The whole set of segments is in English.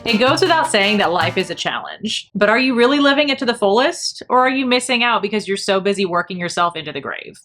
It goes without saying that life is a challenge, but are you really living it to the fullest, or are you missing out because you're so busy working yourself into the grave?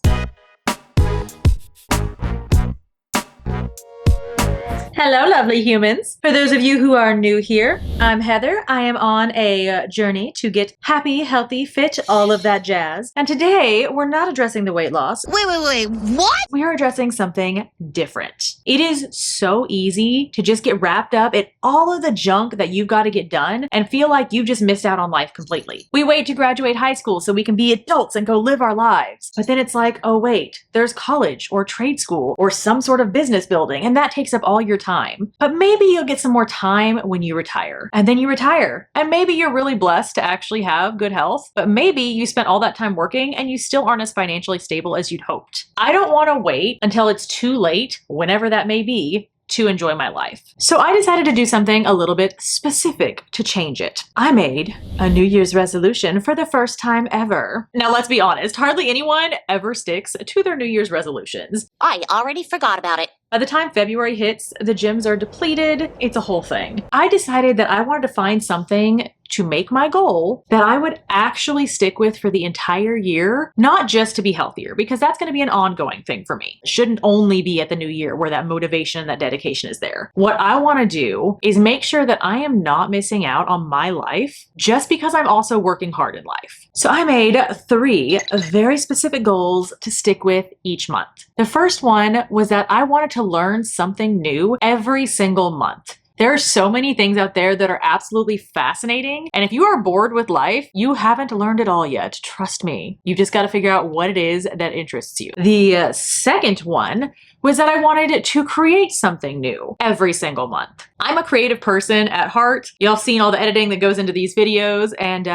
Hello, lovely humans. For those of you who are new here, I'm Heather. I am on a journey to get happy, healthy, fit, all of that jazz. And today, we're not addressing the weight loss. Wait, what? We are addressing something different. It is so easy to just get wrapped up in all of the junk that you've got to get done and feel like you've just missed out on life completely. We wait to graduate high school so we can be adults and go live our lives. But then it's like, oh wait, there's college or trade school or some sort of business building, and that takes up all your time. But maybe you'll get some more time when you retire. And then you retire. And maybe you're really blessed to actually have good health, but maybe you spent all that time working and you still aren't as financially stable as you'd hoped. I don't want to wait until it's too late, whenever that may be, to enjoy my life. So I decided to do something a little bit specific to change it. I made a New Year's resolution for the first time ever. Now let's be honest, hardly anyone ever sticks to their New Year's resolutions. I already forgot about it. By the time February hits, the gyms are depleted. It's a whole thing. I decided that I wanted to find something to make my goal that I would actually stick with for the entire year, not just to be healthier, because that's going to be an ongoing thing for me. It shouldn't only be at the new year where that motivation and that dedication is there. What I want to do is make sure that I am not missing out on my life just because I'm also working hard in life. So I made 3 very specific goals to stick with each month. The first one was that I wanted to learn something new every single month. There are so many things out there that are absolutely fascinating. And if you are bored with life, you haven't learned it all yet. Trust me. You've just got to figure out what it is that interests you. The second one was that I wanted to create something new every single month. I'm a creative person at heart. Y'all seen all the editing that goes into these videos. And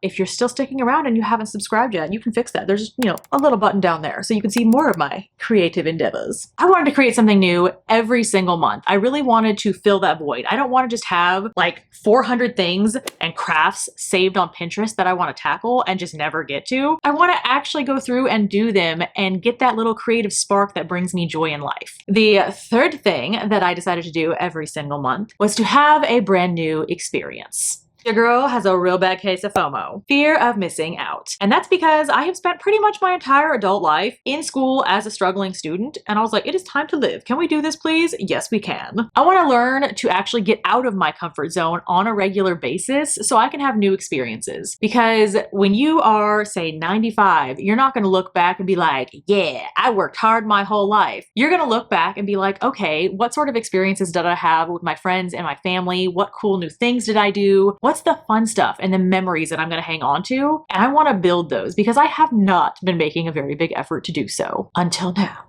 if you're still sticking around and you haven't subscribed yet, you can fix that. There's, a little button down there so you can see more of my creative endeavors. I wanted to create something new every single month. I really wanted to fill that void. I don't want to just have like 400 things and crafts saved on Pinterest that I want to tackle and just never get to. I want to actually go through and do them and get that little creative spark that brings me joy in life. The third thing that I decided to do every single month was to have a brand new experience. Your girl has a real bad case of FOMO, fear of missing out. And that's because I have spent pretty much my entire adult life in school as a struggling student, and I was like, it is time to live. Can we do this, please? Yes, we can. I want to learn to actually get out of my comfort zone on a regular basis so I can have new experiences. Because when you are, say, 95, you're not going to look back and be like, yeah, I worked hard my whole life. You're going to look back and be like, okay, what sort of experiences did I have with my friends and my family? What cool new things did I do? What's the fun stuff and the memories that I'm going to hang on to? And I want to build those because I have not been making a very big effort to do so until now.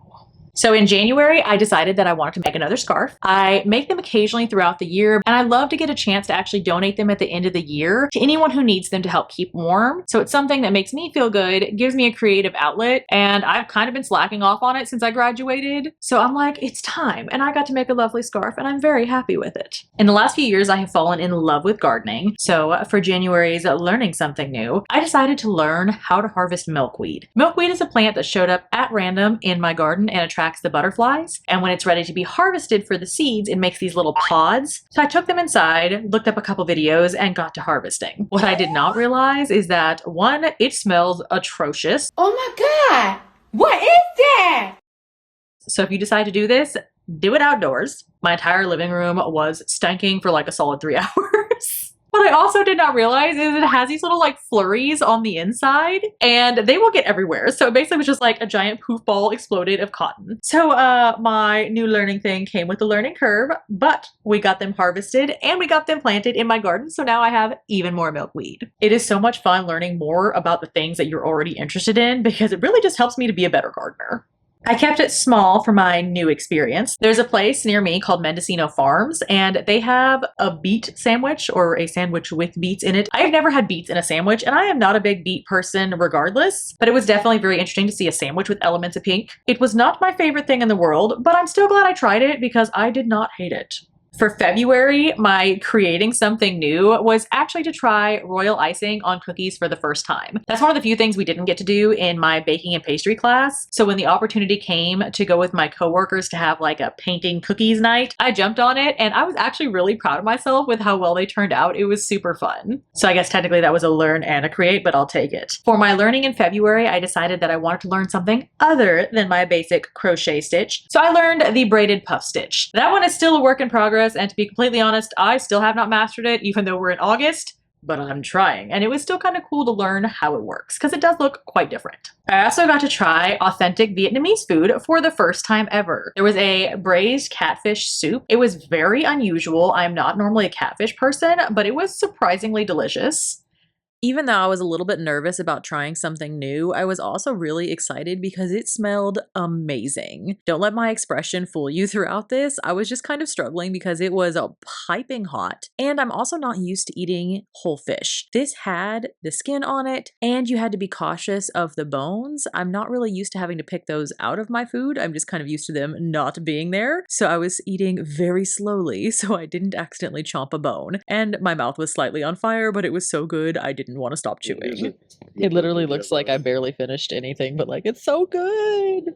So in January, I decided that I wanted to make another scarf. I make them occasionally throughout the year, and I love to get a chance to actually donate them at the end of the year to anyone who needs them to help keep warm. So it's something that makes me feel good, gives me a creative outlet, and I've kind of been slacking off on it since I graduated. So I'm like, it's time, and I got to make a lovely scarf, and I'm very happy with it. In the last few years, I have fallen in love with gardening. So for January's Learning Something New, I decided to learn how to harvest milkweed. Milkweed is a plant that showed up at random in my garden and attracts the butterflies, and when it's ready to be harvested for the seeds, it makes these little pods. So I took them inside, looked up a couple videos, and got to harvesting. What I did not realize is that 1, it smells atrocious. Oh my God, what is that? So if you decide to do this, do it outdoors. My entire living room was stinking for like a solid 3 hours. What I also did not realize is it has these little like flurries on the inside, and they will get everywhere. So it basically was just like a giant poof ball exploded of cotton. So my new learning thing came with a learning curve, but we got them harvested and we got them planted in my garden. So now I have even more milkweed. It is so much fun learning more about the things that you're already interested in because it really just helps me to be a better gardener. I kept it small for my new experience. There's a place near me called Mendocino Farms, and they have a beet sandwich or a sandwich with beets in it. I have never had beets in a sandwich, and I am not a big beet person regardless, but it was definitely very interesting to see a sandwich with elements of pink. It was not my favorite thing in the world, but I'm still glad I tried it because I did not hate it. For February, my creating something new was actually to try royal icing on cookies for the first time. That's one of the few things we didn't get to do in my baking and pastry class. So when the opportunity came to go with my coworkers to have like a painting cookies night, I jumped on it and I was actually really proud of myself with how well they turned out. It was super fun. So I guess technically that was a learn and a create, but I'll take it. For my learning in February, I decided that I wanted to learn something other than my basic crochet stitch. So I learned the braided puff stitch. That one is still a work in progress, and to be completely honest, I still have not mastered it even though we're in August, but I'm trying. And it was still kind of cool to learn how it works because it does look quite different. I also got to try authentic Vietnamese food for the first time ever. There was a braised catfish soup. It was very unusual. I'm not normally a catfish person, but it was surprisingly delicious. Even though I was a little bit nervous about trying something new, I was also really excited because it smelled amazing. Don't let my expression fool you throughout this. I was just kind of struggling because it was piping hot. And I'm also not used to eating whole fish. This had the skin on it, and you had to be cautious of the bones. I'm not really used to having to pick those out of my food. I'm just kind of used to them not being there. So I was eating very slowly so I didn't accidentally chomp a bone. And my mouth was slightly on fire, but it was so good I didn't want to stop chewing. It literally looks like I barely finished anything, but like it's so good.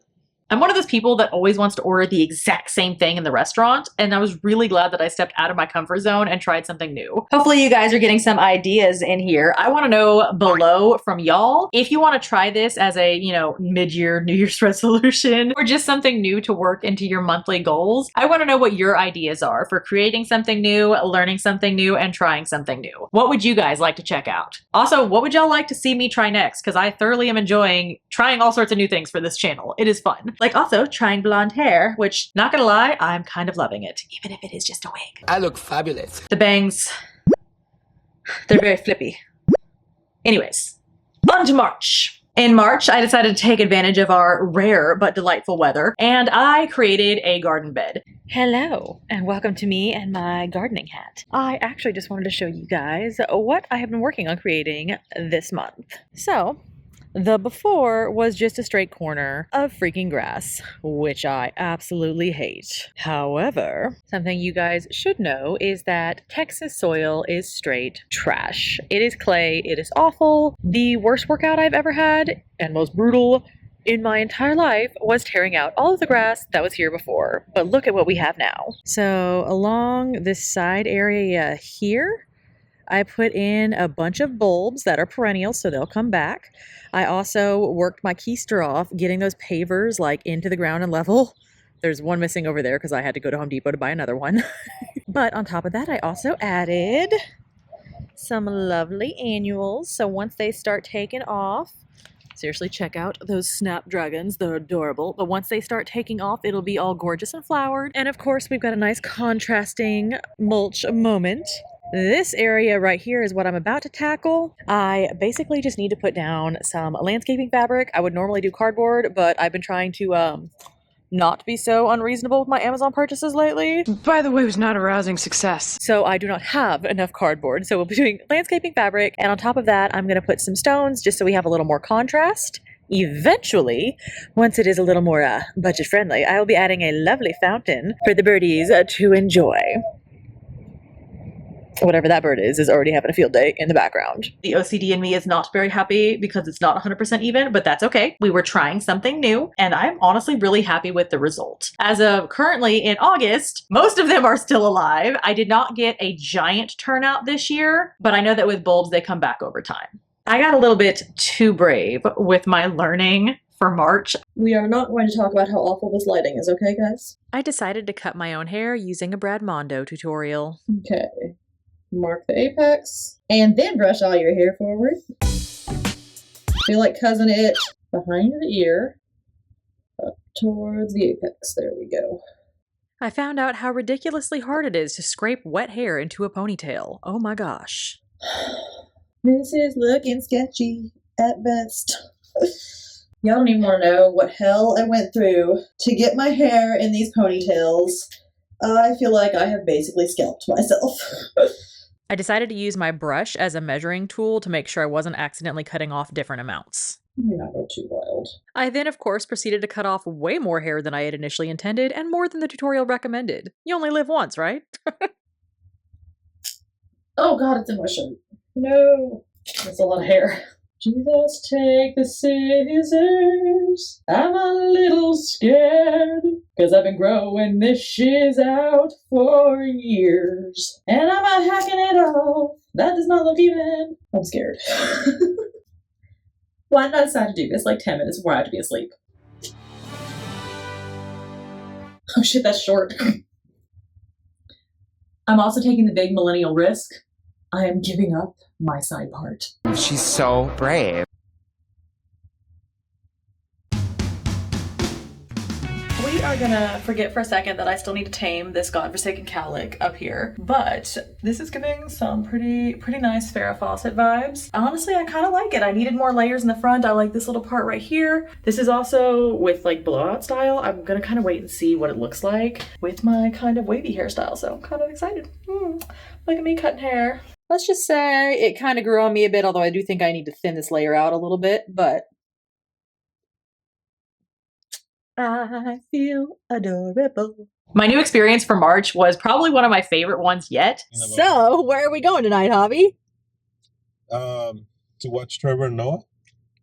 I'm one of those people that always wants to order the exact same thing in the restaurant, and I was really glad that I stepped out of my comfort zone and tried something new. Hopefully you guys are getting some ideas in here. I want to know below from y'all if you want to try this as a, mid-year New Year's resolution or just something new to work into your monthly goals. I want to know what your ideas are for creating something new, learning something new, and trying something new. What would you guys like to check out? Also, what would y'all like to see me try next? Because I thoroughly am enjoying trying all sorts of new things for this channel. It is fun. Like also trying blonde hair, which, not gonna lie, I'm kind of loving it, even if it is just a wig. I look fabulous. The bangs, they're very flippy. Anyways, on to March. In March, I decided to take advantage of our rare but delightful weather, and I created a garden bed. Hello, and welcome to me and my gardening hat. I actually just wanted to show you guys what I have been working on creating this month. So, the before was just a straight corner of freaking grass, which I absolutely hate. However, something you guys should know is that Texas soil is straight trash. It is clay, it is awful. The worst workout I've ever had, and most brutal in my entire life, was tearing out all of the grass that was here before. But look at what we have now. So along this side area here, I put in a bunch of bulbs that are perennials, so they'll come back. I also worked my keister off, getting those pavers like into the ground and level. There's one missing over there because I had to go to Home Depot to buy another one. But on top of that, I also added some lovely annuals. So once they start taking off, seriously, check out those snapdragons. They're adorable. But once they start taking off, it'll be all gorgeous and flowered. And of course, we've got a nice contrasting mulch moment. This area right here is what I'm about to tackle. I basically just need to put down some landscaping fabric. I would normally do cardboard, but I've been trying to not be so unreasonable with my Amazon purchases lately. By the way, it was not a rousing success. So I do not have enough cardboard. So we'll be doing landscaping fabric. And on top of that, I'm going to put some stones just so we have a little more contrast. Eventually, once it is a little more budget friendly, I will be adding a lovely fountain for the birdies to enjoy. Whatever that bird is already having a field day in the background. The OCD in me is not very happy because it's not 100% even, but that's okay. We were trying something new, and I'm honestly really happy with the result. As of currently in August, most of them are still alive. I did not get a giant turnout this year, but I know that with bulbs, they come back over time. I got a little bit too brave with my learning for March. We are not going to talk about how awful this lighting is, okay, guys? I decided to cut my own hair using a Brad Mondo tutorial. Okay. Mark the apex, and then brush all your hair forward. Feel like cousin it behind the ear, up towards the apex. There we go. I found out how ridiculously hard it is to scrape wet hair into a ponytail. Oh my gosh. This is looking sketchy at best. Y'all don't even want to know what hell I went through to get my hair in these ponytails. I feel like I have basically scalped myself. I decided to use my brush as a measuring tool to make sure I wasn't accidentally cutting off different amounts. Let me not go too wild. I then, of course, proceeded to cut off way more hair than I had initially intended and more than the tutorial recommended. You only live once, right? Oh god, it's in my shirt. No. That's a lot of hair. Jesus, take the scissors. I'm a little scared, 'cause I've been growing this shiz out for years. And I'm not hacking it off. That does not look even. I'm scared. Why did I decide to do this like 10 minutes before I have to be asleep? Oh shit, that's short. I'm also taking the big millennial risk. I am giving up my side part. She's so brave. We are gonna forget for a second that I still need to tame this godforsaken cowlick up here, but this is giving some pretty nice Farrah Fawcett vibes. Honestly, I kind of like it. I needed more layers in the front. I like this little part right here. This is also with like blowout style. I'm gonna kind of wait and see what it looks like with my kind of wavy hairstyle, so I'm kind of excited. Look at me cutting hair. Let's just say it kind of grew on me a bit, although I do think I need to thin this layer out a little bit, but I feel adorable. My new experience for March was probably one of my favorite ones yet. So, where are we going tonight, Hobby? To watch Trevor and Noah?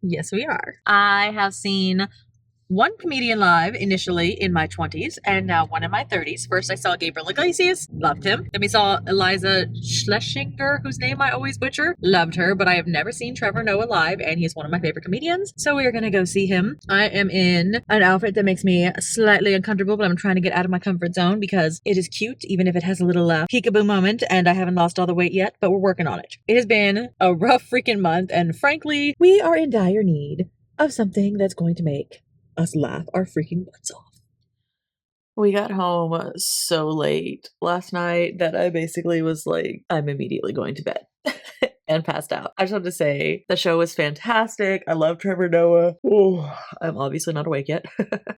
Yes, we are. I have seen one comedian live initially in my 20s and now one in my 30s. First, I saw Gabriel Iglesias, loved him. Then we saw Eliza Schlesinger, whose name I always butcher, loved her, but I have never seen Trevor Noah live, and he's one of my favorite comedians. So we are gonna go see him. I am in an outfit that makes me slightly uncomfortable, but I'm trying to get out of my comfort zone because it is cute, even if it has a little peekaboo moment, and I haven't lost all the weight yet, but we're working on it. It has been a rough freaking month, and frankly, we are in dire need of something that's going to make us laugh our freaking butts off. We got home so late last night that I basically was like, I'm immediately going to bed. And passed out. I just have to say, the show was fantastic. I love Trevor Noah. Oh, I'm obviously not awake yet.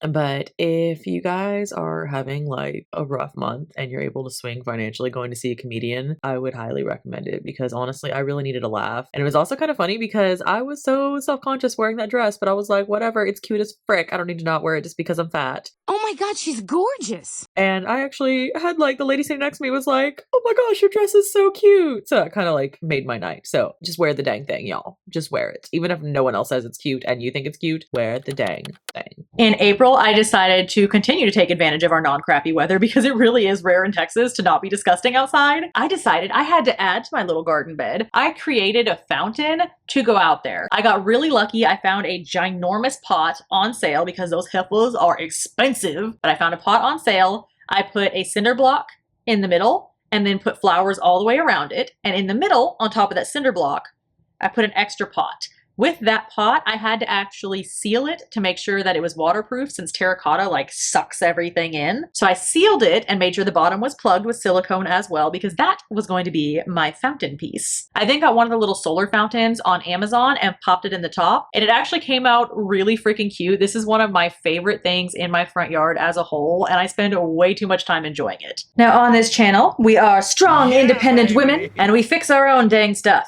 But if you guys are having like a rough month and you're able to swing financially going to see a comedian, I would highly recommend it because honestly, I really needed a laugh. And it was also kind of funny because I was so self-conscious wearing that dress, but I was like, whatever, it's cute as frick. I don't need to not wear it just because I'm fat. Oh my god, she's gorgeous. And I actually had like the lady sitting next to me was like, oh my gosh, your dress is so cute. So it kind of like made my night. So just wear the dang thing, y'all. Just wear it. Even if no one else says it's cute and you think it's cute, wear the dang thing. In April, I decided to continue to take advantage of our non-crappy weather because it really is rare in Texas to not be disgusting outside. I decided I had to add to my little garden bed. I created a fountain to go out there. I got really lucky. I found a ginormous pot on sale because those heifers are expensive, but I found a pot on sale. I put a cinder block in the middle and then put flowers all the way around it. And in the middle, on top of that cinder block, I put an extra pot. With that pot, I had to actually seal it to make sure that it was waterproof since terracotta like sucks everything in. So I sealed it and made sure the bottom was plugged with silicone as well because that was going to be my fountain piece. I then got one of the little solar fountains on Amazon and popped it in the top, and it actually came out really freaking cute. This is one of my favorite things in my front yard as a whole, and I spend way too much time enjoying it. Now on this channel, we are strong, independent women, and we fix our own dang stuff.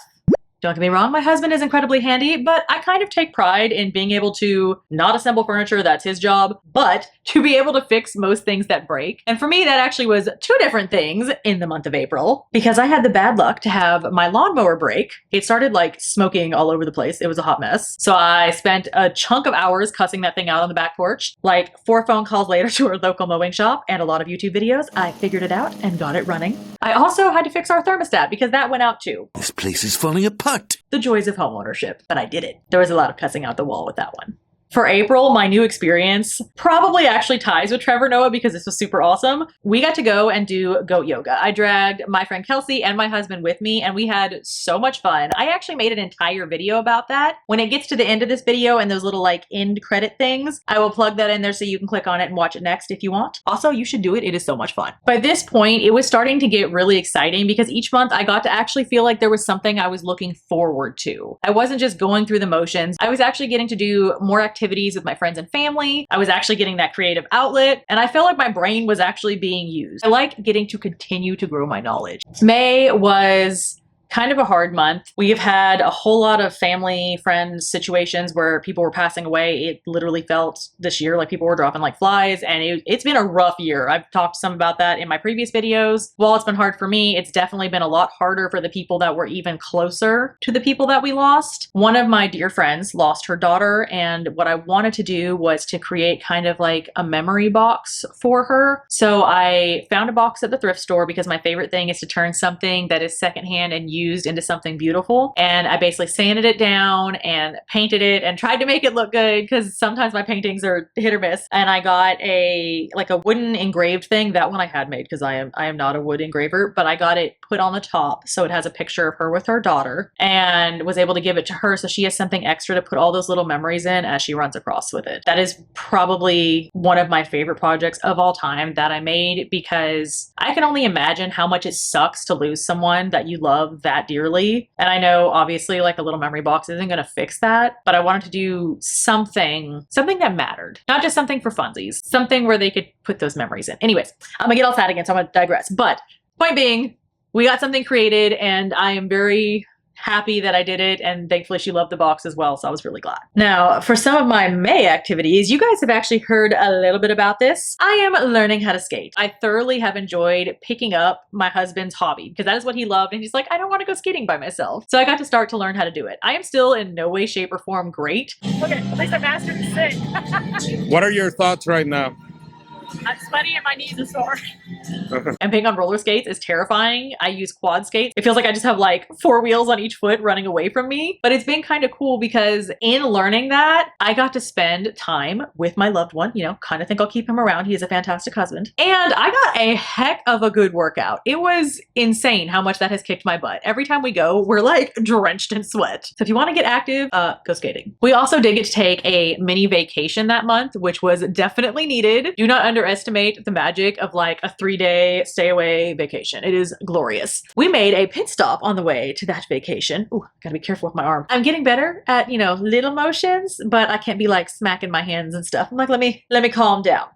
Don't get me wrong, my husband is incredibly handy, but I kind of take pride in being able to not assemble furniture, that's his job, but to be able to fix most things that break. And for me, that actually was two different things in the month of April, because I had the bad luck to have my lawnmower break. It started like smoking all over the place. It was a hot mess. So I spent a chunk of hours cussing that thing out on the back porch. Like 4 phone calls later to our local mowing shop and a lot of YouTube videos, I figured it out and got it running. I also had to fix our thermostat because that went out too. This place is falling apart. The joys of homeownership, but I did it. There was a lot of cussing out the wall with that one. For April, my new experience probably actually ties with Trevor Noah because this was super awesome. We got to go and do goat yoga. I dragged my friend Kelsey and my husband with me, and we had so much fun. I actually made an entire video about that. When it gets to the end of this video and those little like end credit things, I will plug that in there so you can click on it and watch it next if you want. Also, you should do it. It is so much fun. By this point, it was starting to get really exciting because each month I got to actually feel like there was something I was looking forward to. I wasn't just going through the motions. I was actually getting to do more activities with my friends and family. I was actually getting that creative outlet, and I felt like my brain was actually being used. I like getting to continue to grow my knowledge. May was kind of a hard month. We have had a whole lot of family, friends situations where people were passing away. It literally felt this year like people were dropping like flies, and it's been a rough year. I've talked some about that in my previous videos. While it's been hard for me, it's definitely been a lot harder for the people that were even closer to the people that we lost. One of my dear friends lost her daughter, and what I wanted to do was to create kind of like a memory box for her. So I found a box at the thrift store because my favorite thing is to turn something that is secondhand and used into something beautiful. And I basically sanded it down and painted it and tried to make it look good because sometimes my paintings are hit or miss. And I got a wooden engraved thing. That one I had made because I am not a wood engraver, but I got it put on the top so it has a picture of her with her daughter, and was able to give it to her so she has something extra to put all those little memories in as she runs across with it. That is probably one of my favorite projects of all time that I made, because I can only imagine how much it sucks to lose someone that you love that dearly. And I know obviously like a little memory box isn't going to fix that, but I wanted to do something that mattered, not just something for funsies, something where they could put those memories in. Anyways, I'm gonna get all sad again, so I'm gonna digress. But point being, we got something created, and I am very happy that I did it, and thankfully she loved the box as well, so I was really glad. Now, for some of my May activities, you guys have actually heard a little bit about this. I am learning how to skate. I thoroughly have enjoyed picking up my husband's hobby because that is what he loved, and he's like, I don't want to go skating by myself. So I got to start to learn how to do it. I am still in no way, shape, or form great. Okay, at least I mastered the sit. What are your thoughts right now? I'm sweaty and my knees are sore. And being on roller skates is terrifying. I use quad skates. It feels like I just have like 4 wheels on each foot running away from me. But it's been kind of cool because in learning that, I got to spend time with my loved one. You know, kind of think I'll keep him around. He is a fantastic husband. And I got a heck of a good workout. It was insane how much that has kicked my butt. Every time we go, we're like drenched in sweat. So if you want to get active, go skating. We also did get to take a mini vacation that month, which was definitely needed. Do not underestimate the magic of like a 3-day stay away vacation. It is glorious. We made a pit stop on the way to that vacation. Ooh, gotta be careful with my arm. I'm getting better at, you know, little motions, but I can't be like smacking my hands and stuff. I'm like, let me calm down.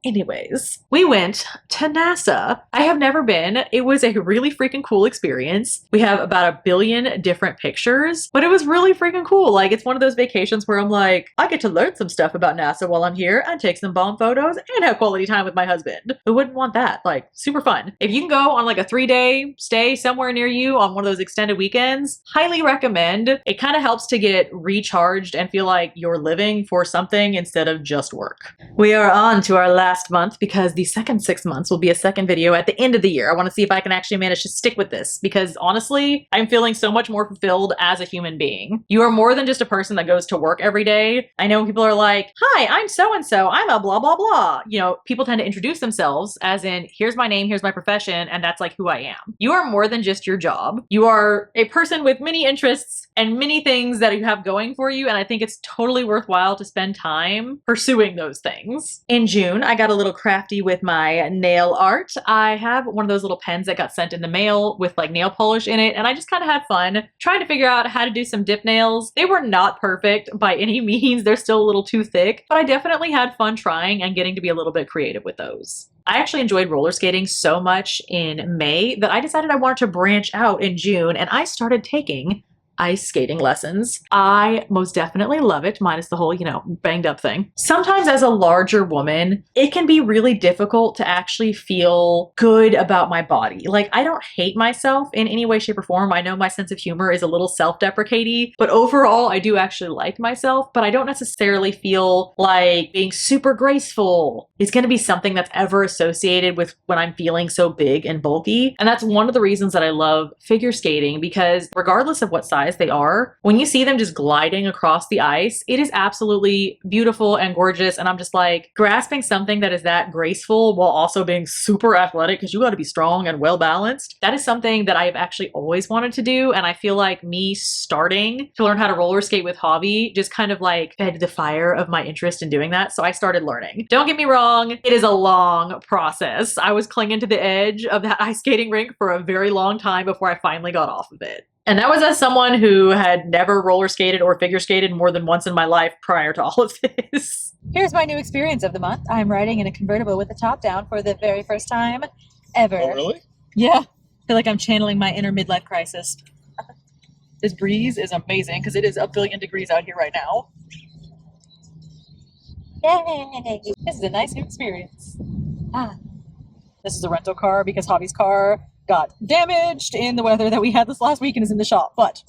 Anyways, we went to NASA. I have never been. It was a really freaking cool experience. We have about 1 billion different pictures, but it was really freaking cool. Like, it's one of those vacations where I'm like, I get to learn some stuff about NASA while I'm here and take some bomb photos and have quality time with my husband. Who wouldn't want that? Like, super fun. If you can go on like a 3-day stay somewhere near you on one of those extended weekends, highly recommend. It kind of helps to get recharged and feel like you're living for something instead of just work. We are on to our last month because the second 6 months will be a second video at the end of the year. I want to see if I can actually manage to stick with this because honestly, I'm feeling so much more fulfilled as a human being. You are more than just a person that goes to work every day. I know people are like, hi, I'm so-and-so, I'm a blah, blah, blah. You know, people tend to introduce themselves as in, here's my name, here's my profession, and that's like who I am. You are more than just your job. You are a person with many interests and many things that you have going for you, and I think it's totally worthwhile to spend time pursuing those things. In June, I got a little crafty with my nail art. I have one of those little pens that got sent in the mail with like nail polish in it, and I just kind of had fun trying to figure out how to do some dip nails. They were not perfect by any means. They're still a little too thick, but I definitely had fun trying and getting to be a little bit creative with those. I actually enjoyed roller skating so much in May that I decided I wanted to branch out in June, and I started taking ice skating lessons. I most definitely love it, minus the whole, you know, banged up thing. Sometimes as a larger woman, it can be really difficult to actually feel good about my body. Like, I don't hate myself in any way, shape, or form. I know my sense of humor is a little self-deprecating, but overall, I do actually like myself, but I don't necessarily feel like being super graceful is going to be something that's ever associated with when I'm feeling so big and bulky. And that's one of the reasons that I love figure skating, because regardless of what size they are, when you see them just gliding across the ice, it is absolutely beautiful and gorgeous. And I'm just like, grasping something that is that graceful while also being super athletic, because you got to be strong and well balanced. That is something that I've actually always wanted to do. And I feel like me starting to learn how to roller skate with Hobby just kind of like fed the fire of my interest in doing that. So I started learning. Don't get me wrong, it is a long process. I was clinging to the edge of that ice skating rink for a very long time before I finally got off of it. And that was as someone who had never roller skated or figure skated more than once in my life prior to all of this. Here's my new experience of the month. I'm riding in a convertible with the top down for the very first time ever. Oh, really? Yeah. feel like I'm channeling my inner midlife crisis. This breeze is amazing because it is a billion degrees out here right now. Yay! This is a nice new experience. This is a rental car because Hobby's car got damaged in the weather that we had this last week and is in the shop, but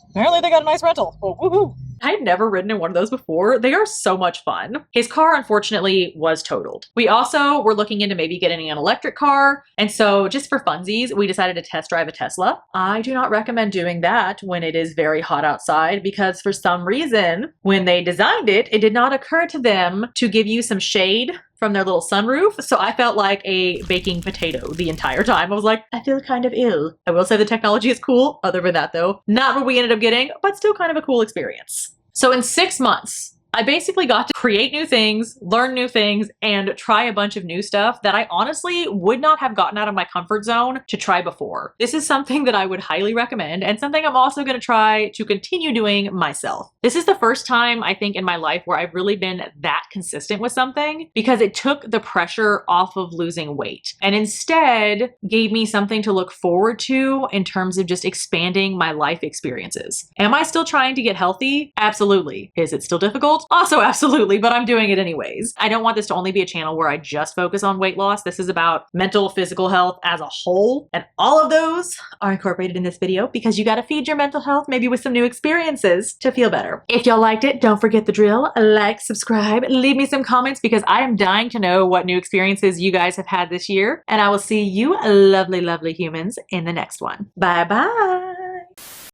apparently they got a nice rental. Oh, woohoo! I had never ridden in one of those before. They are so much fun. His car, unfortunately, was totaled. We also were looking into maybe getting an electric car. And so just for funsies, we decided to test drive a Tesla. I do not recommend doing that when it is very hot outside because for some reason, when they designed it, it did not occur to them to give you some shade from their little sunroof. So I felt like a baking potato the entire time. I was like, I feel kind of ill. I will say the technology is cool. Other than that though, not what we ended up getting, but still kind of a cool experience. So in 6 months, I basically got to create new things, learn new things, and try a bunch of new stuff that I honestly would not have gotten out of my comfort zone to try before. This is something that I would highly recommend and something I'm also going to try to continue doing myself. This is the first time I think in my life where I've really been that consistent with something because it took the pressure off of losing weight and instead gave me something to look forward to in terms of just expanding my life experiences. Am I still trying to get healthy? Absolutely. Is it still difficult? Also, absolutely, but I'm doing it anyways. I don't want this to only be a channel where I just focus on weight loss. This is about mental, physical health as a whole, and all of those are incorporated in this video because you gotta feed your mental health maybe with some new experiences to feel better. If y'all liked it, don't forget the drill. Like, subscribe, leave me some comments because I am dying to know what new experiences you guys have had this year, and I will see you lovely, lovely humans in the next one. Bye-bye.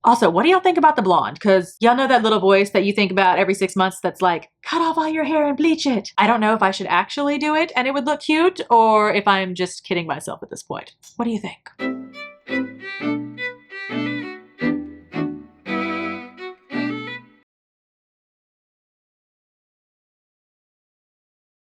Also, what do y'all think about the blonde? Because y'all know that little voice that you think about every 6 months that's like, cut off all your hair and bleach it. I don't know if I should actually do it and it would look cute or if I'm just kidding myself at this point. What do you think?